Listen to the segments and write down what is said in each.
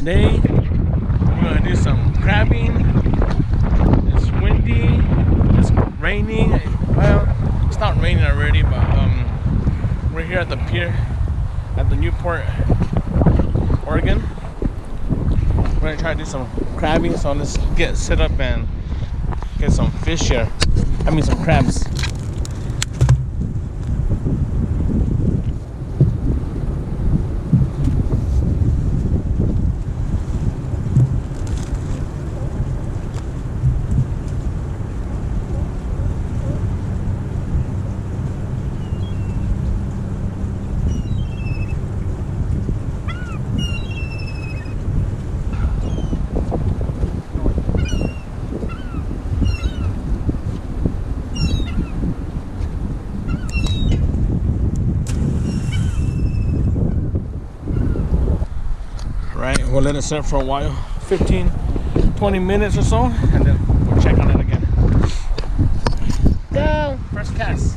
Today we're gonna do some crabbing. It's windy, it's raining. Well, it's not raining already, but we're here at the pier at the Newport, Oregon. We're gonna try to do some crabbing, so let's get set up and get some fish here. I mean some crabs. We'll let it sit for a while, 15-20 minutes or so, and then we'll check on it again. Go! First cast.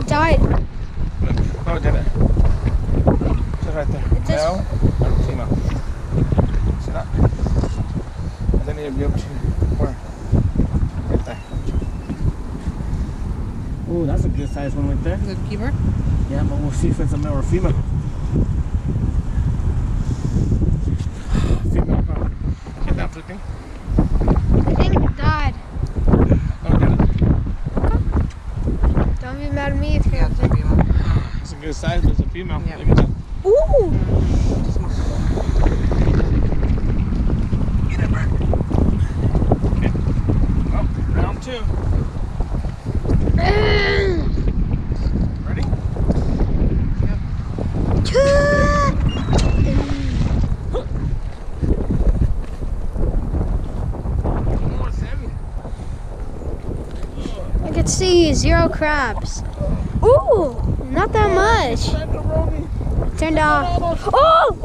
Died. Look. Oh, it did it. It's right there. Male and female. See that? And then you'll be able to where? Right there. Oh, that's a good size one right there. Good keeper? Yeah, but we'll see if it's a male or female. Female, huh? Get that flipping. I think it died. Oh, did it? Don't be mad at me if you have to. It's a good size, but it's a female. Yep. Look at that. Ooh! Get it, Bert. Okay. Well, round two. Ready? Yep. Oh, it's heavy. I could see 0 crabs. Ooh! Not that much. Turned off. Oh!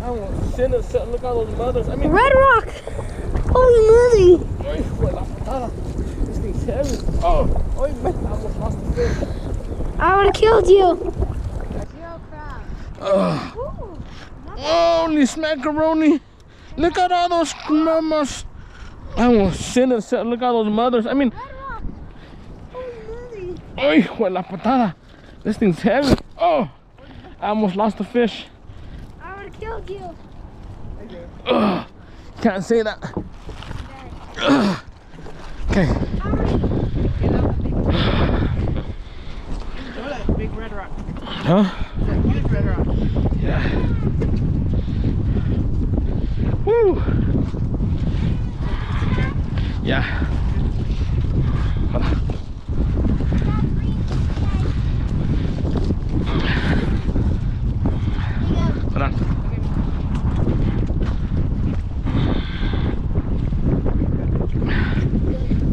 I will send it. Look at those mothers. I mean, Red rock! Holy moly! This thing's heavy. Oh, I almost lost the fish. I would have killed you. 0 crabs. Ooh, Holy smackaroni. Look at all those mamas. I will send it. Look at those mothers. I mean, Red rock! Holy moly! ay, hijo la patada. This thing's heavy. Oh, I almost lost the fish. I would have killed you. Can't say that. Okay. How many? Big red rock. Huh? Huge red rock. Yeah. Woo. Yeah. Hold on. Hold on.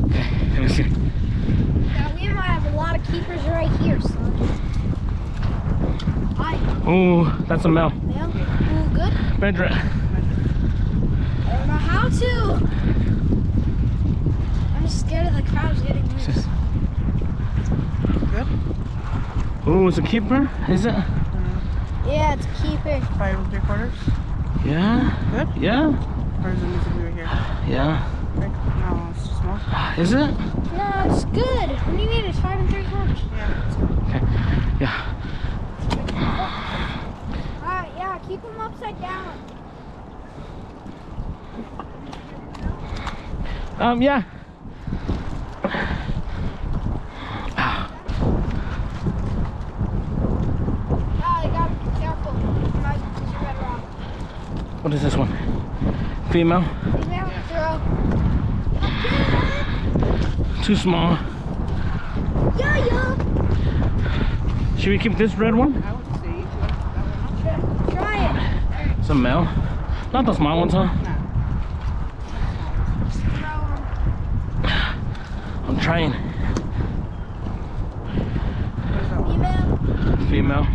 Okay, let me see. Yeah, we might have a lot of keepers right here, son. Ooh, that's a male. Yeah. Ooh, good. Bedra. I don't know how to. I'm just scared of the crabs getting loose. Good? Ooh, it's a keeper, is it? Yeah, it's a keeper. 5 3/4. Yeah. Good? Yeah. Or is it needs to be right here? Yeah. Right? No, it's too small. Is it? No, it's good. What do you need? It's 5 3/4. Yeah, it's good. Okay. Yeah. Alright, yeah, keep them upside down. Yeah. What is this one? Female? Female, throw. too small. Yeah, yeah. Should we keep this red one? I would say that one. Try it. It's a male. Not the small ones, huh? I'm trying. Female. Female.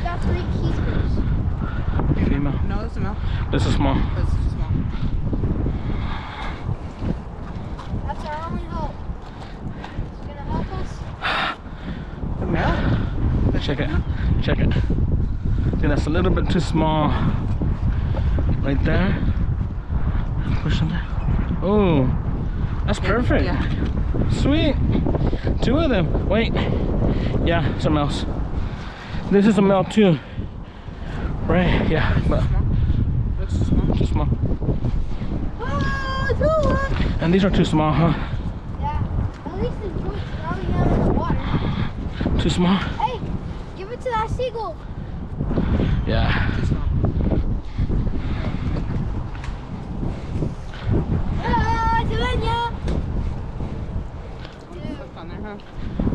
Got 3 keepers. Female. No, it's a male. This is small. This is too small. That's our only hope. It's gonna help us. The male? Check it. Check it. See, that's a little bit too small. Right there. Push it there. Oh, that's perfect. Yeah. Sweet. 2 of them. Wait. Yeah, some else. This is a male too. Right? Yeah. But That's too small. too small. Oh, And these are too small, huh? yeah. At least the joint's probably out in the water. Too small? Hey, give it to that seagull. Yeah. Too small. Savannah. Look on there, huh?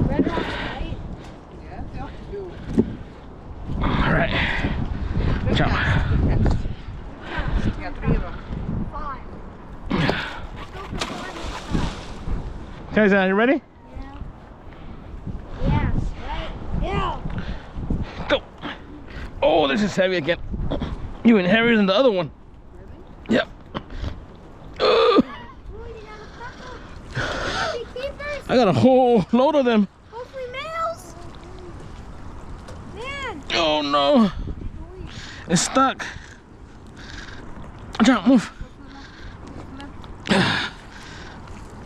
Red rocks, right? Yeah, they all do. All right. Good Ciao. cast, good cast. You got 3 of them. 5. Guys, are you ready? Yeah. Yes, right? Yeah. Go. Oh, this is heavy again. Even heavier than the other one. Really? Yep. Ooh, you got a couple. Heavy keepers. I got a whole load of them. Hopefully males. Man. Oh no. It's stuck. Jump, move.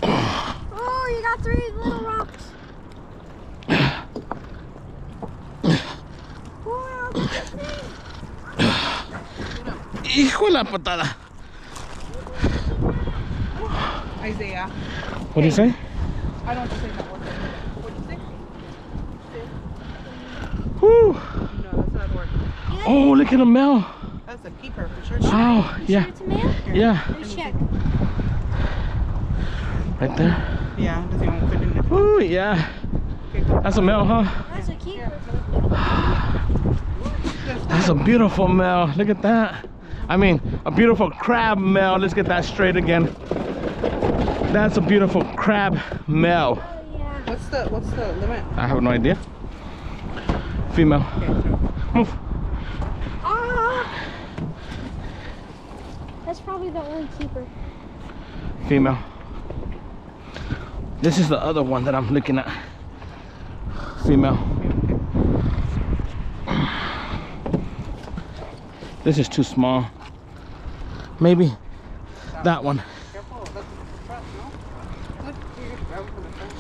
Oh, you got 3 little rocks. Wow, that's a thing. Hijo de la patada. Isaiah. What do you say? I don't say that word. What do you say? Whew. No, that's not a word. Oh, look at the male. That's a keeper for sure. Oh, yeah. Sure it's a male? Yeah. Let me check. Right there. Yeah, does he won't fit in it? Ooh, yeah. Okay, go. That's a male, huh? That's a keeper. That's a beautiful male. Look at that. I mean, a beautiful crab male. Let's get that straight again. That's a beautiful crab male. Oh, yeah. What's the limit? I have no idea. Female. Okay, so Move. Ah! That's probably the only keeper. Female. This is the other one that I'm looking at. Female. This is too small. Maybe that one. careful, that's the trap, no? Look, you can grab it from the front.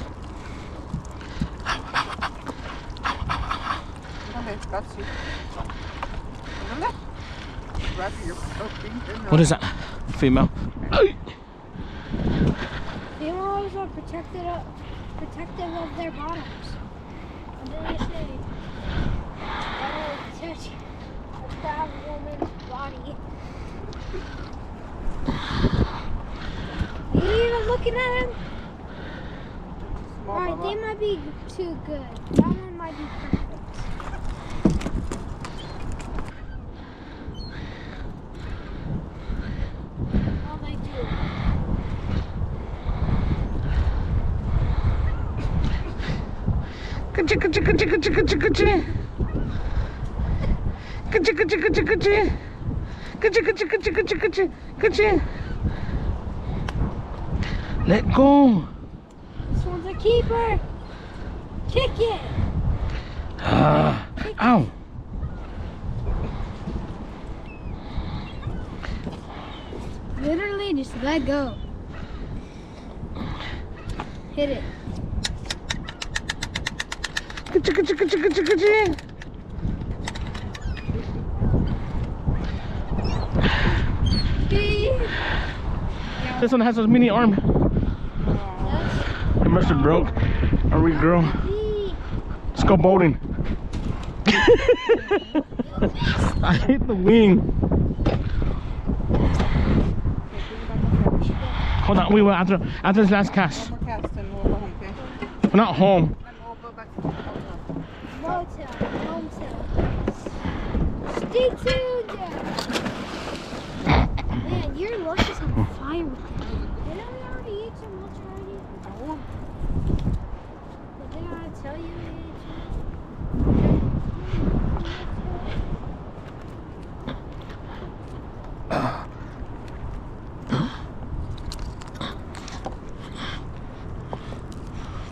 Okay, got you. Remember? Wrap your finger. What is that? Female. Ay. Females are protective of their bottoms. And then they say, "Don't touch a crab woman's body." Are you even looking at him? Small Alright, bubba. they might be too good. That one might be perfect. All they do. Kachi, kachi, kachi, kachi, kachi, kachi. Kachi, kachi, kachi, kachi. Kachi, kachi, kachi, kachi, kachi, kachi. Let go. This one's a keeper. Kick it. Ow. Literally, just let go. Hit it. Kachi, kachi, kachi, kachi, kachi. This one has a mini arm. It must have broke or regrow. Let's go boating. I hit the wing. Hold on, we will after this last cast. One more cast and we'll go home, okay? We're not home. And we'll go back to the hotel. Motel. Stay tuned. Man, your lunch is on fire with that. Didn't we already eat so much already? No. But didn't I tell you we ate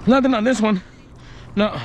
Nothing on this one. No.